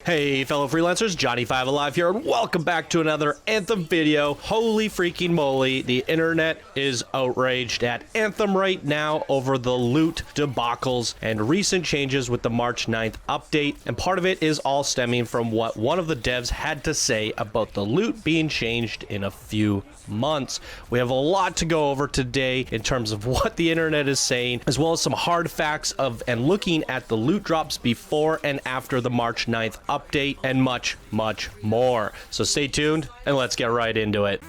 Hey fellow freelancers, Johnny5 Alive here, and welcome back to another Anthem video. Holy freaking moly, the internet is outraged at Anthem right now over the loot debacles and recent changes with the March 9th update, and part of it is all stemming from what one of the devs had to say about the loot being changed in a few months. We have a lot to go over today in terms of what the internet is saying, as well as some hard facts of and looking at the loot drops before and after the March 9th update, and much more. So stay tuned and let's get right into it.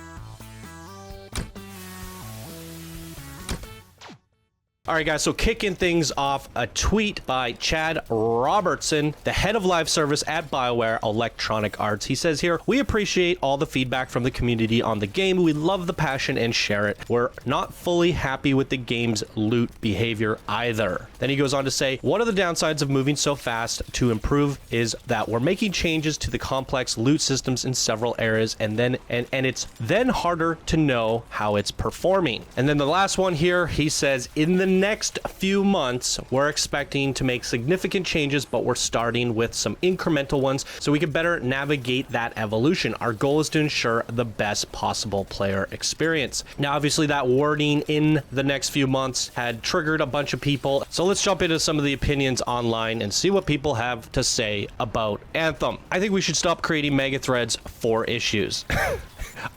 Alright guys, so kicking things off, a tweet by Chad Robertson, the head of live service at Bioware Electronic Arts. He says here, "We appreciate all the feedback from the community on the game. We love the passion and share it. We're not fully happy with the game's loot behavior either." Then he goes on to say, "One of the downsides of moving so fast to improve is that we're making changes to the complex loot systems in several areas, and it's then harder to know how it's performing." And then the last one here, he says, "In the next few months, we're expecting to make significant changes, but we're starting with some incremental ones so we can better navigate that evolution. Our goal is to ensure the best possible player experience." Now, obviously, that wording "in the next few months" had triggered a bunch of people. So let's jump into some of the opinions online and see what people have to say about Anthem. I think we should stop creating mega threads for issues.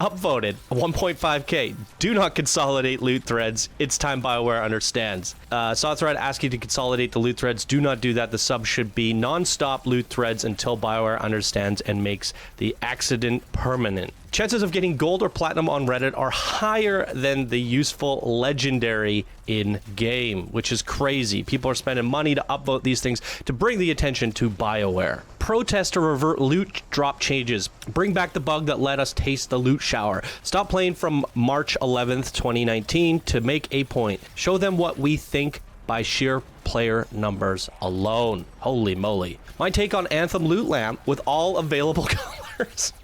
Upvoted 1.5k. Do not consolidate loot threads. It's time Bioware understands. Saw a thread asking to consolidate the loot threads. Do not do that. The sub should be non-stop loot threads until Bioware understands and makes the accident permanent. Chances of getting gold or platinum on Reddit are higher than the useful legendary in-game, which is crazy. People are spending money to upvote these things to bring the attention to Bioware. Protest to revert loot drop changes. Bring back the bug that let us taste the loot shower. Stop playing from March 11th, 2019 to make a point. Show them what we think by sheer player numbers alone. Holy moly. My take on Anthem loot lamp with all available colors.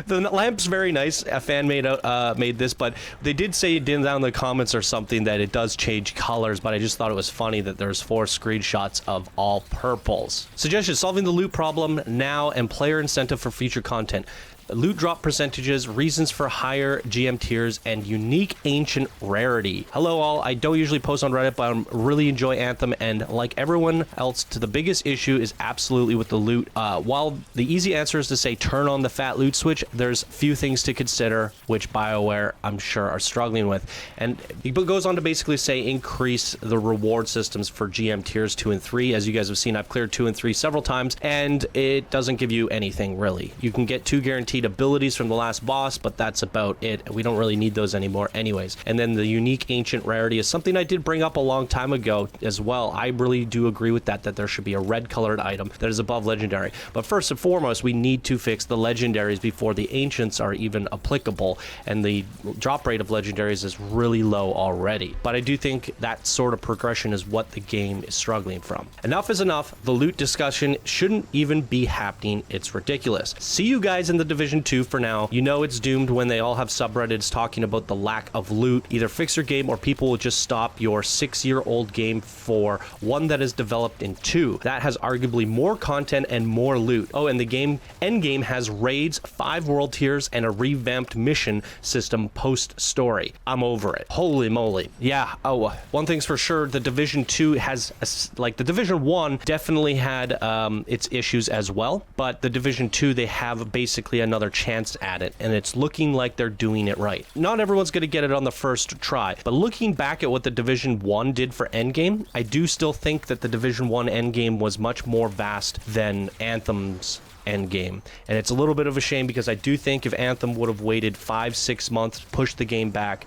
The lamp's very nice. A fan made this, but they did say down in the comments or something that it does change colors, but I just thought it was funny that there's 4 screenshots of all purples. Suggestion: solving the loot problem now and player incentive for future content. Loot drop percentages, reasons for higher GM tiers, and unique ancient rarity. Hello all, I don't usually post on Reddit, but I really enjoy Anthem, and like everyone else, the biggest issue is absolutely with the loot. While the easy answer is to say turn on the fat loot switch, there's few things to consider, which Bioware, I'm sure, are struggling with. And it goes on to basically say increase the reward systems for GM tiers 2 and 3. As you guys have seen, I've cleared 2 and 3 several times, and it doesn't give you anything, really. You can get 2 guaranteed abilities from the last boss, but that's about it. We don't really need those anymore anyways. And then the unique ancient rarity is something I did bring up a long time ago as well. I really do agree with that there should be a red colored item that is above legendary. But first and foremost, we need to fix the legendaries before the ancients are even applicable, and the drop rate of legendaries is really low already. But I do think that sort of progression is what the game is struggling from. Enough is enough. The loot discussion shouldn't even be happening. It's ridiculous. See you guys in the Division 2 for now. You know it's doomed when they all have subreddits talking about the lack of loot. Either fix your game or people will just stop your 6-year-old game for one that is developed in 2. That has arguably more content and more loot. Oh, and the game endgame has raids, 5 world tiers, and a revamped mission system post-story. I'm over it. Holy moly. Yeah, oh, one thing's for sure, the Division 2 has, like, the Division 1 definitely had its issues as well, but the Division 2, they have basically another chance at it, and it's looking like they're doing it right. Not everyone's going to get it on the first try, but looking back at what the Division 1 did for endgame, I do still think that the Division 1 endgame was much more vast than Anthem's endgame, and it's a little bit of a shame because I do think if Anthem would have waited 5-6 months to push the game back,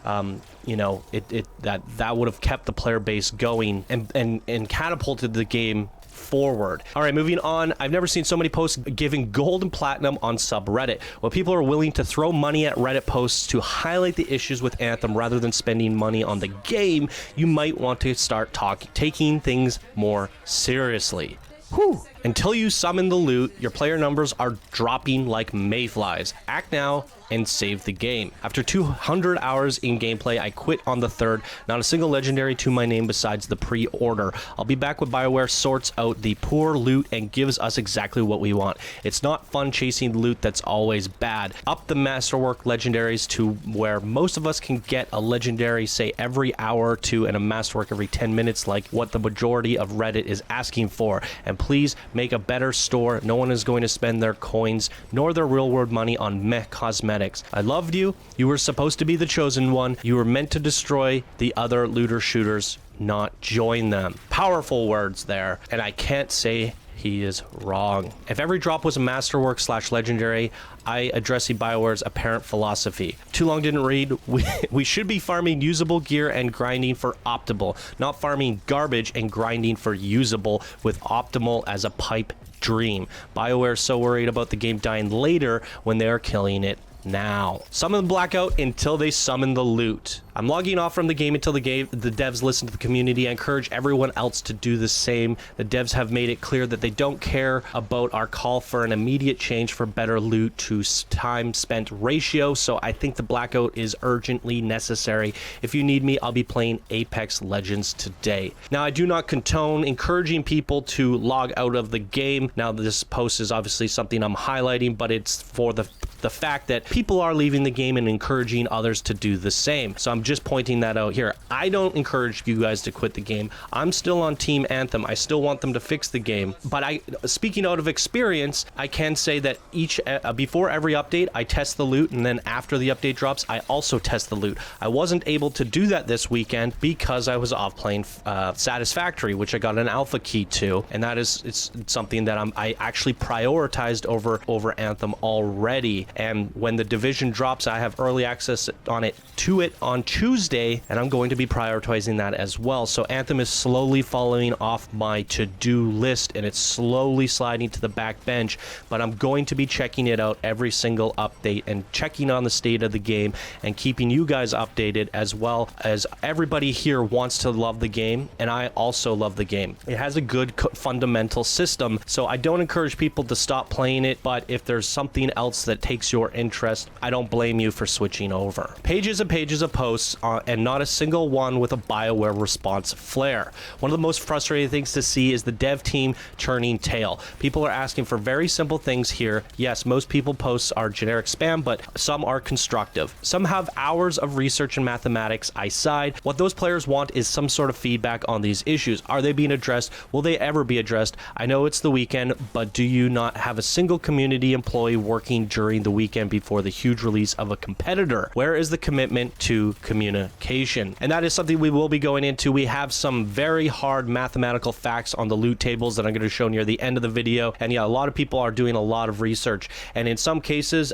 you know, that would have kept the player base going and catapulted the game forward. All right, moving on. I've never seen so many posts giving gold and platinum on subreddit. Well, people are willing to throw money at Reddit posts to highlight the issues with Anthem rather than spending money on the game. You might want to start taking things more seriously. Whew. Until you summon the loot, your player numbers are dropping like mayflies. Act now and save the game. After 200 hours in gameplay, I quit on the 3rd. Not a single legendary to my name besides the pre-order. I'll be back when Bioware sorts out the poor loot and gives us exactly what we want. It's not fun chasing loot that's always bad. Up the masterwork legendaries to where most of us can get a legendary, say, every hour or two, and a masterwork every 10 minutes, like what the majority of Reddit is asking for. And please make a better store. No one is going to spend their coins nor their real world money on meh cosmetics. I loved you. You were supposed to be the chosen one. You were meant to destroy the other looter shooters, not join them. Powerful words there, and I can't say he is wrong. If every drop was a masterwork / legendary, I address the Bioware's apparent philosophy. Too long didn't read. We should be farming usable gear and grinding for optimal, not farming garbage and grinding for usable with optimal as a pipe dream. Bioware is so worried about the game dying later when they are killing it now. Summon the blackout until they summon the loot. I'm logging off from the game until the devs listen to the community. I encourage everyone else to do the same. The devs have made it clear that they don't care about our call for an immediate change for better loot to time spent ratio, so I think the blackout is urgently necessary. If you need me, I'll be playing Apex Legends today. Now, I do not condone encouraging people to log out of the game. Now, this post is obviously something I'm highlighting, but it's for the fact that people are leaving the game and encouraging others to do the same. So I'm just pointing that out here. I don't encourage you guys to quit the game. I'm still on Team Anthem. I still want them to fix the game. But speaking out of experience, I can say that before every update, I test the loot, and then after the update drops, I also test the loot. I wasn't able to do that this weekend because I was off playing Satisfactory, which I got an alpha key to, and it's something that I actually prioritized over Anthem already. And when the division drops, I have early access to it on Tuesday, and I'm going to be prioritizing that as well. So Anthem is slowly falling off my to-do list, and it's slowly sliding to the back bench, but I'm going to be checking it out every single update and checking on the state of the game and keeping you guys updated, as well as everybody here wants to love the game, and I also love the game. It has a good fundamental system, so I don't encourage people to stop playing it, but if there's something else that takes your interest, I don't blame you for switching over. Pages and pages of posts, and not a single one with a Bioware response flair. One of the most frustrating things to see is the dev team turning tail. People are asking for very simple things here. Yes, most people posts are generic spam, but some are constructive. Some have hours of research and mathematics. I side. What those players want is some sort of feedback on these issues. Are they being addressed? Will they ever be addressed? I know it's the weekend, but do you not have a single community employee working during the weekend before the huge release of a competitor? Where is the commitment to communication? And that is something we will be going into. We have some very hard mathematical facts on the loot tables that I'm going to show near the end of the video. And yeah, a lot of people are doing a lot of research, and in some cases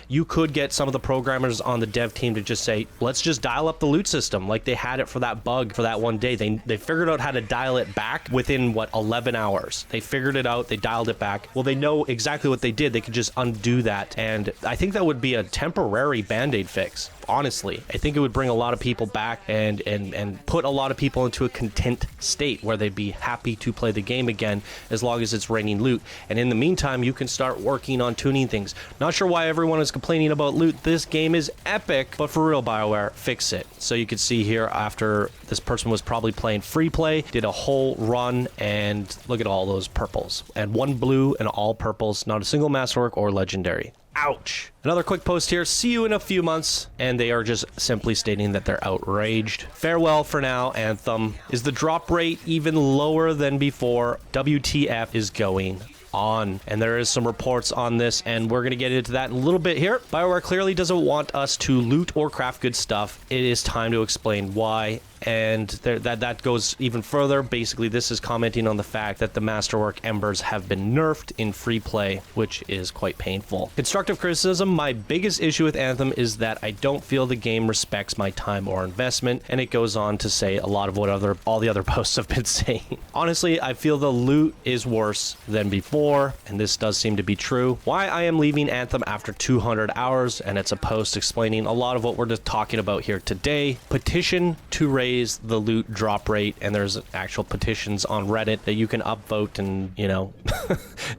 you could get some of the programmers on the dev team to just say, let's just dial up the loot system like they had it for that bug for that one day. They figured out how to dial it back within 11 hours. They figured it out, they dialed it back. Well, they know exactly what they did. They could just undo that, and I think that would be a temporary band-aid fix. Honestly, I think it would bring a lot of people back and put a lot of people into a content state where they'd be happy to play the game again, as long as it's raining loot. And in the meantime, you can start working on tuning things. Not sure why everyone is complaining about loot. This game is epic, but for real, Bioware, fix it. So you can see here, after this person was probably playing free play, did a whole run, and look at all those purples, and one blue and all purples, not a single masterwork or legendary. Ouch. Another quick post here. See you in a few months. And they are just simply stating that they're outraged. Farewell for now, Anthem. Is the drop rate even lower than before? WTF is going on? And there is some reports on this, and we're going to get into that in a little bit here. Bioware clearly doesn't want us to loot or craft good stuff. It is time to explain why. And that goes even further. Basically, this is commenting on the fact that the Masterwork Embers have been nerfed in free play, which is quite painful. Constructive criticism. My biggest issue with Anthem is that I don't feel the game respects my time or investment, and it goes on to say a lot of what all the other posts have been saying. Honestly, I feel the loot is worse than before, and this does seem to be true. Why I am leaving Anthem after 200 hours, and it's a post explaining a lot of what we're just talking about here today. Petition to raise raise the loot drop rate, and there's actual petitions on Reddit that you can upvote and, you know,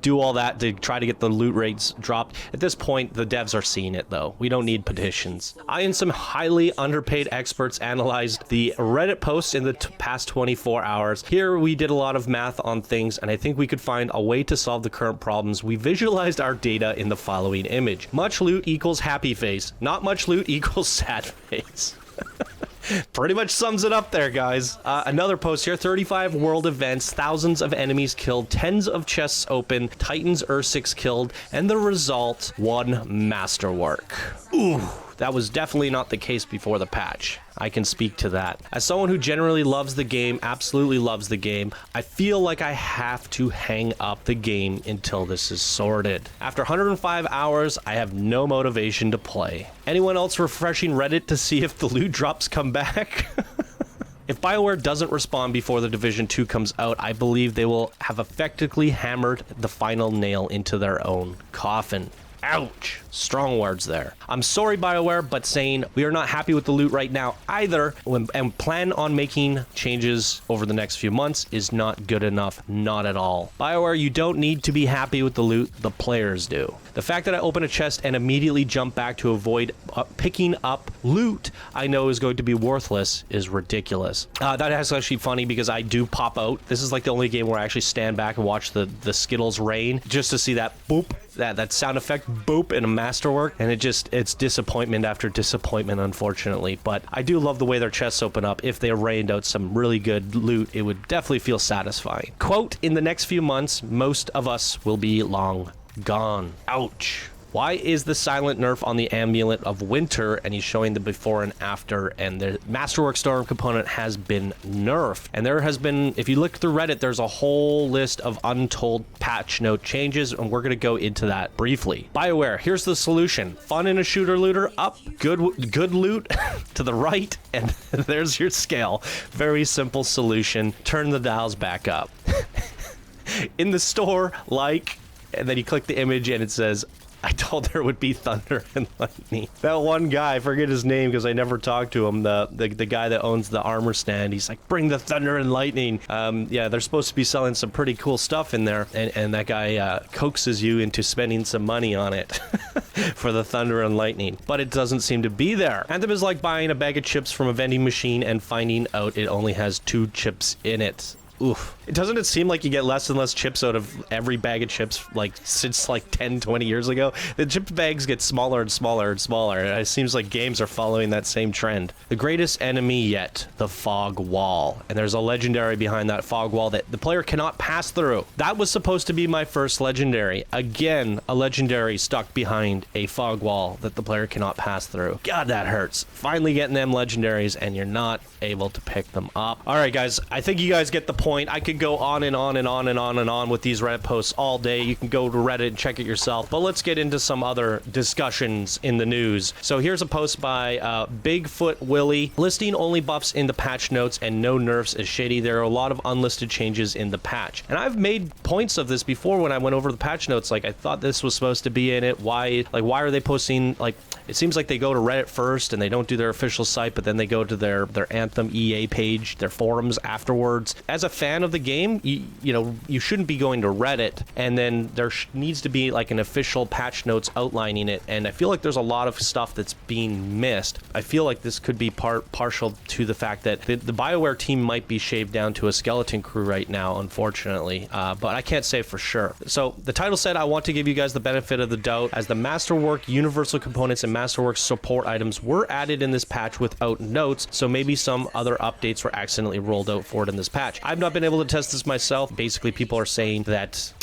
do all that to try to get the loot rates dropped. At this point, the devs are seeing it, though. We don't need petitions. I and some highly underpaid experts analyzed the Reddit posts in the past 24 hours. Here, we did a lot of math on things, and I think we could find a way to solve the current problems. We visualized our data in the following image. Much loot equals happy face. Not much loot equals sad face. Pretty much sums it up there, guys. Another post here, 35 world events, thousands of enemies killed, tens of chests open, Titans Ursix killed, and the result, one masterwork. Ooh, that was definitely not the case before the patch. I can speak to that. As someone who generally loves the game, absolutely loves the game, I feel like I have to hang up the game until this is sorted. After 105 hours, I have no motivation to play. Anyone else refreshing Reddit to see if the loot drops come back? If Bioware doesn't respond before the Division 2 comes out, I believe they will have effectively hammered the final nail into their own coffin. Ouch. Strong words there. I'm sorry, Bioware, but saying we are not happy with the loot right now either and plan on making changes over the next few months is not good enough. Not at all. Bioware, you don't need to be happy with the loot. The players do. The fact that I open a chest and immediately jump back to avoid picking up loot I know is going to be worthless is ridiculous. That is actually funny because I do pop out. This is like the only game where I actually stand back and watch the Skittles rain just to see that boop, that sound effect boop in a masterwork, and it's disappointment after disappointment, unfortunately. But I do love the way their chests open up. If they rained out some really good loot, it would definitely feel satisfying. Quote, in the next few months, most of us will be long gone. Ouch. Why is the silent nerf on the amulet of winter? And he's showing the before and after, and the Masterwork Storm component has been nerfed. And there has been, if you look through Reddit, there's a whole list of Untold patch note changes, and we're going to go into that briefly. Bioware, here's the solution. Fun in a shooter looter, up. Good loot to the right, and there's your scale. Very simple solution. Turn the dials back up. In the store, and then you click the image, and it says, I told there would be thunder and lightning. That one guy, I forget his name because I never talked to him, the guy that owns the armor stand, he's like, bring the thunder and lightning. Yeah, they're supposed to be selling some pretty cool stuff in there, and that guy coaxes you into spending some money on it for the thunder and lightning. But it doesn't seem to be there. Anthem is like buying a bag of chips from a vending machine and finding out it only has 2 chips in it. Oof. Doesn't it seem like you get less and less chips out of every bag of chips, like, since, like, 10, 20 years ago? The chip bags get smaller and smaller and smaller. It seems like games are following that same trend. The greatest enemy yet, the fog wall. And there's a legendary behind that fog wall that the player cannot pass through. That was supposed to be my first legendary. Again, a legendary stuck behind a fog wall that the player cannot pass through. God, that hurts. Finally getting them legendaries, and you're not able to pick them up. All right, guys, I think you guys get the point. I could go on and on and on and on and on with these Reddit posts all day. You can go to Reddit and check it yourself, but let's get into some other discussions in the news. So here's a post by Bigfoot Willie. Listing only buffs in the patch notes and no nerfs is shady. There are a lot of unlisted changes in the patch. And I've made points of this before when I went over the patch notes. Like, I thought this was supposed to be in it. Why are they posting, like, it seems like they go to Reddit first and they don't do their official site, but then they go to their Anthem EA page, their forums afterwards. As a fan of the game, you know, you shouldn't be going to Reddit, and then there needs to be like an official patch notes outlining it, and I feel like there's a lot of stuff that's being missed. I feel like this could be partial to the fact that the Bioware team might be shaved down to a skeleton crew right now, unfortunately, but I can't say for sure. So the title said, I want to give you guys the benefit of the doubt, as the Masterwork universal components and Masterwork support items were added in this patch without notes, so maybe some other updates were accidentally rolled out for it in this patch. I've not been able to test this myself. Basically, people are saying that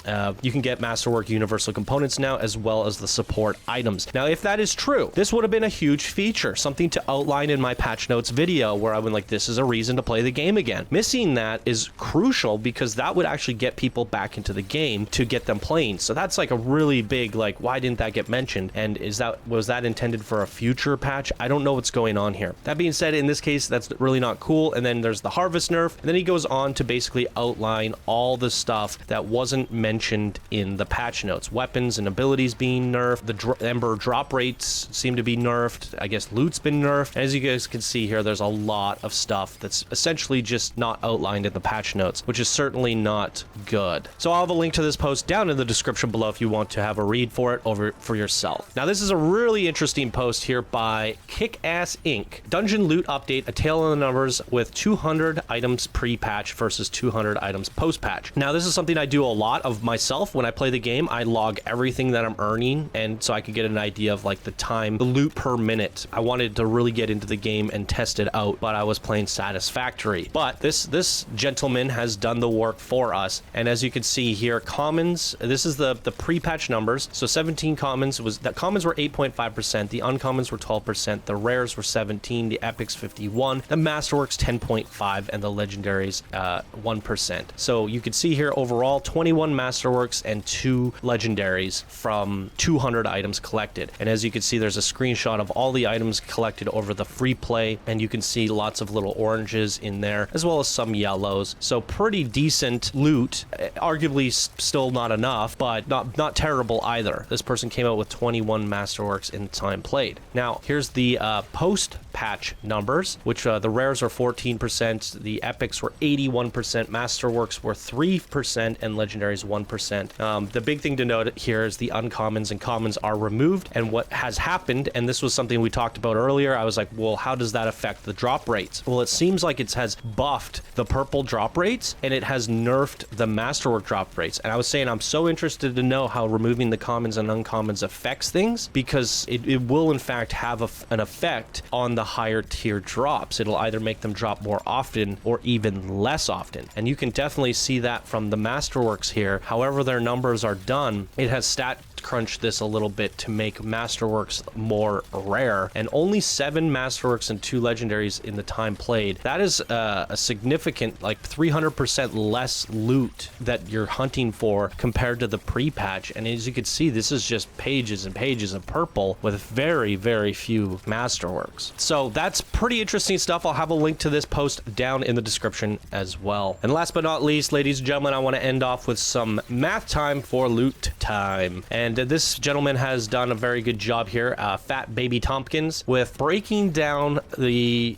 you can get Masterwork universal components now, as well as the support items. Now, if that is true, this would have been a huge feature, something to outline in my patch notes video where I would like, this is a reason to play the game again. Missing that is crucial because that would actually get people back into the game to get them playing. So that's like a really big, like, why didn't that get mentioned? And was that intended for a future patch? I don't know what's going on here. That being said, in this case, that's really not cool. And then there's the harvest nerf. And then he goes on to basically outline all the stuff that wasn't mentioned in the patch notes. Weapons and abilities being nerfed, the Ember drop rates seem to be nerfed, I guess loot's been nerfed. As you guys can see here, there's a lot of stuff that's essentially just not outlined in the patch notes, which is certainly not good. So I'll have a link to this post down in the description below if you want to have a read for it over for yourself. Now this is a really interesting post here by Kick-Ass Inc. Dungeon loot update, a tale of the numbers with 200 items pre-patch versus 200 items post-patch. Now this is something I do a lot of myself. When I play the game, I log everything that I'm earning, and so I could get an idea of like the time, the loot per minute. I wanted to really get into the game and test it out, but I was playing Satisfactory. But this gentleman has done the work for us, and as you can see here, commons, this is the pre-patch numbers. So 17 commons were 8.5%, the uncommons were 12%, the rares were 17, the epics 51, the masterworks 10.5, and the legendaries 1%. So you can see here overall 21 masterworks and 2 legendaries from 200 items collected. And as you can see, there's a screenshot of all the items collected over the free play, and you can see lots of little oranges in there as well as some yellows. So pretty decent loot, arguably still not enough, but not terrible either. This person came out with 21 masterworks in time played. Now here's the post patch numbers, which the rares are 14%, the epics were 81%, masterworks were 3%, and legendaries 1%. The big thing to note here is the uncommons and commons are removed, and what has happened, and this was something we talked about earlier, I was like, well, how does that affect the drop rates? Well, it seems like it has buffed the purple drop rates, and it has nerfed the masterwork drop rates. And I was saying I'm so interested to know how removing the commons and uncommons affects things, because it will in fact have an effect on the higher tier drops. It'll either make them drop more often or even less often, and you can definitely see that from the masterworks here. However their numbers are done, it has stat crunched this a little bit to make masterworks more rare, and only 7 masterworks and 2 legendaries in the time played. That is a significant, like 300% less loot that you're hunting for compared to the pre-patch. And as you can see, this is just pages and pages of purple with very, very few masterworks. So that's pretty interesting stuff. I'll have a link to this post down in the description as well. And last but not least, ladies and gentlemen, I want to end off with some math time for loot time. And this gentleman has done a very good job here, Fat Baby Tompkins, with breaking down the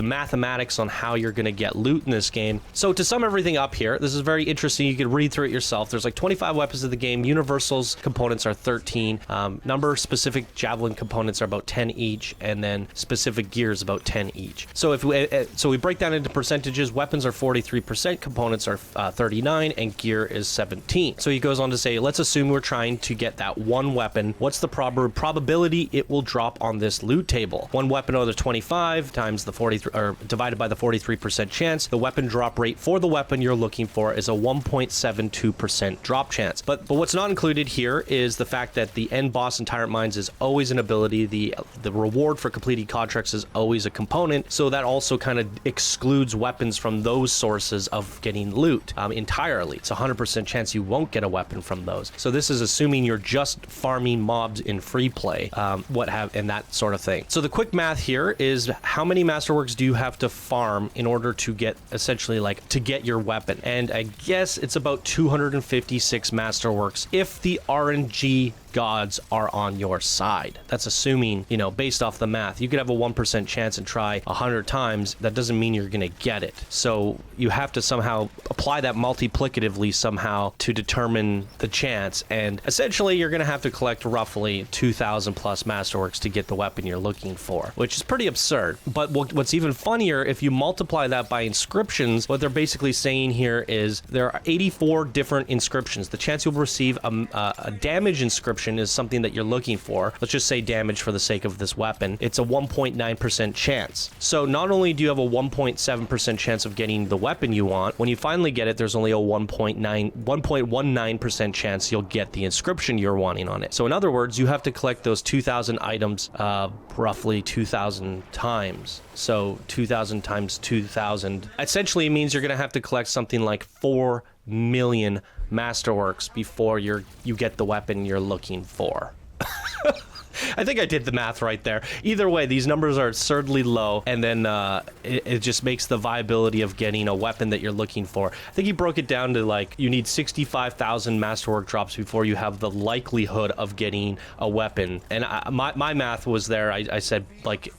mathematics on how you're going to get loot in this game. So to sum everything up here, this is very interesting. You can read through it yourself. There's like 25 weapons of the game. Universals components are 13. Number specific javelin components are about 10 each, and then specific gears about 10 each. So if we break down into percentages, weapons are 43%, components are 39, and gear is 17. So he goes on to say, let's assume we're trying to get that one weapon. What's the probability it will drop on this loot table? One weapon out of 25 times the 43, or divided by the 43% chance. The weapon drop rate for the weapon you're looking for is a 1.72% drop chance. But what's not included here is the fact that the end boss in Tyrant Mines is always an ability. The reward for completing contracts is always a component. So that also kind of excludes weapons from those sources of getting loot entirely. It's a 100% chance you won't get a weapon from those. So this is assuming you're just farming mobs in free play, and that sort of thing. So the quick math here is, how many masterworks do you have to farm in order to get, essentially, like, to get your weapon? And I guess it's about 256 masterworks if the RNG gods are on your side. That's assuming, you know, based off the math. You could have a 1% chance and try 100 times. That doesn't mean you're gonna get it. So you have to somehow apply that multiplicatively somehow to determine the chance, and essentially you're gonna have to collect roughly 2,000 plus masterworks to get the weapon you're looking for, which is pretty absurd. But what's even funnier, if you multiply that by inscriptions, what they're basically saying here is there are 84 different inscriptions. The chance you'll receive a damage inscription is something that you're looking for. Let's just say damage for the sake of this weapon. It's a 1.9% chance. So not only do you have a 1.7% chance of getting the weapon you want, when you finally get it, there's only a 1.19% chance you'll get the inscription you're wanting on it. So in other words, you have to collect those 2,000 items roughly 2,000 times. So 2,000 times 2,000 essentially means you're going to have to collect something like 4 million masterworks before you get the weapon you're looking for. I think I did the math right there. Either way, these numbers are absurdly low, and then it just makes the viability of getting a weapon that you're looking for. I think he broke it down to like you need 65,000 masterwork drops before you have the likelihood of getting a weapon. And my math was there. I said like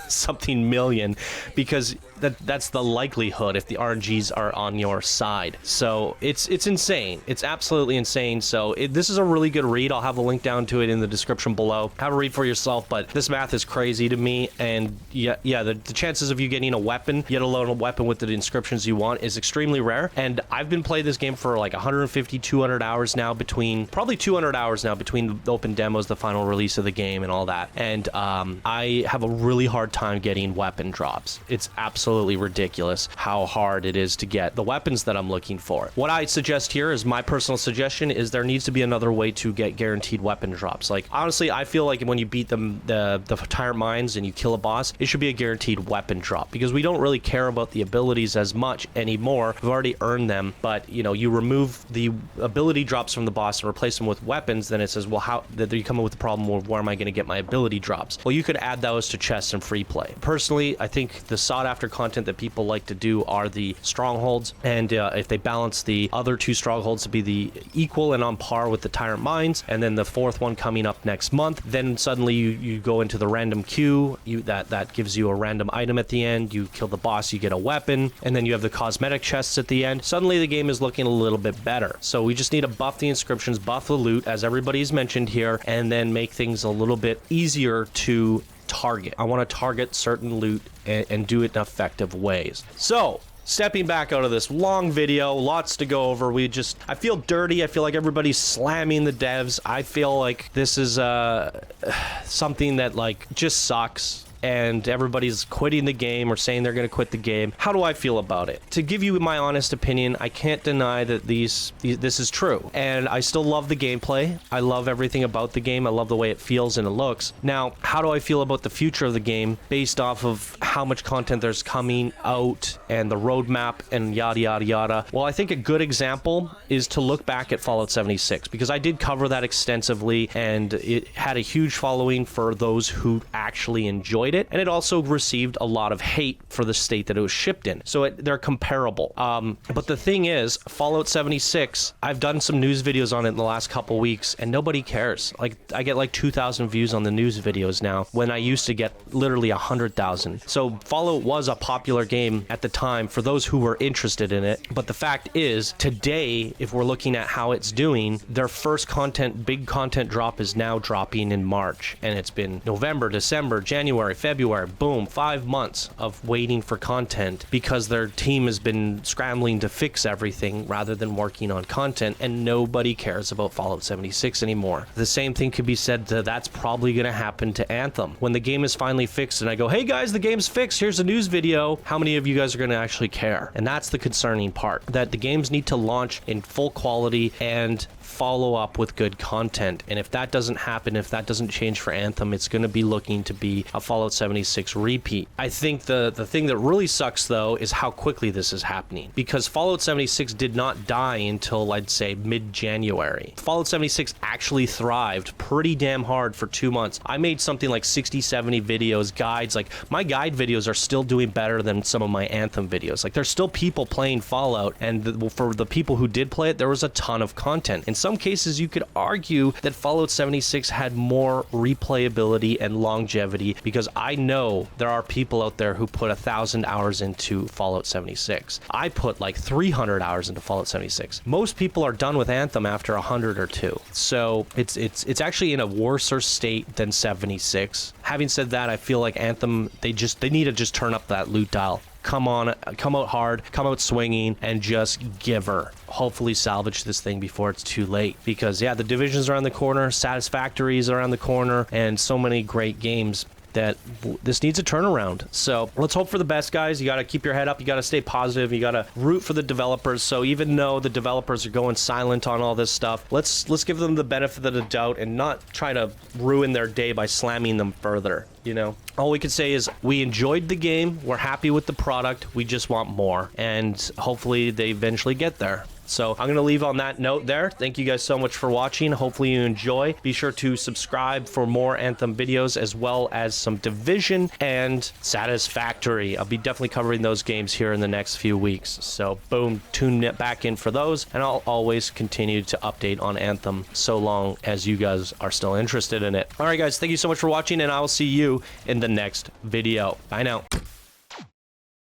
something million, because that's the likelihood if the RNGs are on your side. So it's insane. It's absolutely insane. So this is a really good read. I'll have a link down to it in the description below. Have a read for yourself, but this math is crazy to me. And yeah, the chances of you getting a weapon, yet alone a weapon with the inscriptions you want, is extremely rare. And I've been playing this game for like 150, 200 hours now, probably 200 hours now between the open demos, the final release of the game, and all that. And I have a really hard time getting weapon drops. It's absolutely ridiculous how hard it is to get the weapons that I'm looking for. What I suggest here is my personal suggestion is there needs to be another way to get guaranteed weapon drops. Like, honestly, I feel like when you beat the tyrant mines and you kill a boss, it should be a guaranteed weapon drop, because we don't really care about the abilities as much anymore. We've already earned them, but you know, you remove the ability drops from the boss and replace them with weapons, then it says, well, how that you come up with the problem of where am I going to get my ability drops? Well, you could add those to chests and free play. Personally, I think the sought after content that people like to do are the strongholds, and if they balance the other two strongholds to be the equal and on par with the tyrant mines, and then the fourth one coming up next month, then suddenly you go into the random queue, that gives you a random item at the end. You kill the boss, you get a weapon, and then you have the cosmetic chests at the end. Suddenly the game is looking a little bit better. So we just need to buff the inscriptions, buff the loot, as everybody's mentioned here, and then make things a little bit easier to target. I want to target certain loot and do it in effective ways. So stepping back out of this long video, lots to go over. I feel dirty. I feel like everybody's slamming the devs. I feel like this is something that like just sucks, and everybody's quitting the game or saying they're going to quit the game. How do I feel about it? To give you my honest opinion, I can't deny that this is true. And I still love the gameplay. I love everything about the game. I love the way it feels and it looks. Now, how do I feel about the future of the game based off of how much content there's coming out and the roadmap and yada, yada, yada? Well, I think a good example is to look back at Fallout 76, because I did cover that extensively, and it had a huge following for those who actually enjoyed it, and it also received a lot of hate for the state that it was shipped in. So they're comparable. But the thing is, Fallout 76, I've done some news videos on it in the last couple weeks, and nobody cares. Like, I get like 2,000 views on the news videos now, when I used to get literally 100,000. So Fallout was a popular game at the time for those who were interested in it. But the fact is, today, if we're looking at how it's doing, their first big content drop is now dropping in March, and it's been November, December, January, February, boom, 5 months of waiting for content because their team has been scrambling to fix everything rather than working on content, and nobody cares about Fallout 76 anymore. The same thing could be said that's probably going to happen to Anthem. When the game is finally fixed and I go, hey guys, the game's fixed, here's a news video, how many of you guys are going to actually care? And that's the concerning part, that the games need to launch in full quality and follow up with good content. And if that doesn't happen, if that doesn't change for Anthem, it's going to be looking to be a Fallout 76 repeat. I think the thing that really sucks though is how quickly this is happening, because Fallout 76 did not die until I'd say mid-January. Fallout 76 actually thrived pretty damn hard for 2 months. I made something like 60-70 videos, guides. Like, my guide videos are still doing better than some of my Anthem videos. Like, there's still people playing Fallout, and for the people who did play it, there was a ton of content. In some cases, you could argue that Fallout 76 had more replayability and longevity, because I know there are people out there who put 1,000 hours into Fallout 76. I put like 300 hours into Fallout 76. Most people are done with Anthem after 100 or 2. So it's actually in a worser state than 76. Having said that, I feel like Anthem, they need to just turn up that loot dial. Come out hard, come out swinging, and just give her. Hopefully salvage this thing before it's too late, because yeah, the Division's around the corner, Satisfactory's around the corner, and so many great games that this needs a turnaround. So let's hope for the best, guys. You got to keep your head up. You got to stay positive. You got to root for the developers. So even though the developers are going silent on all this stuff, let's give them the benefit of the doubt and not try to ruin their day by slamming them further. you know. All we could say is we enjoyed the game. We're happy with the product. We just want more. And hopefully they eventually get there. So I'm going to leave on that note there. Thank you guys so much for watching. Hopefully you enjoy. Be sure to subscribe for more Anthem videos, as well as some Division and Satisfactory. I'll be definitely covering those games here in the next few weeks. So boom, tune back in for those. And I'll always continue to update on Anthem so long as you guys are still interested in it. All right, guys, thank you so much for watching, and I will see you in the next video. Bye now.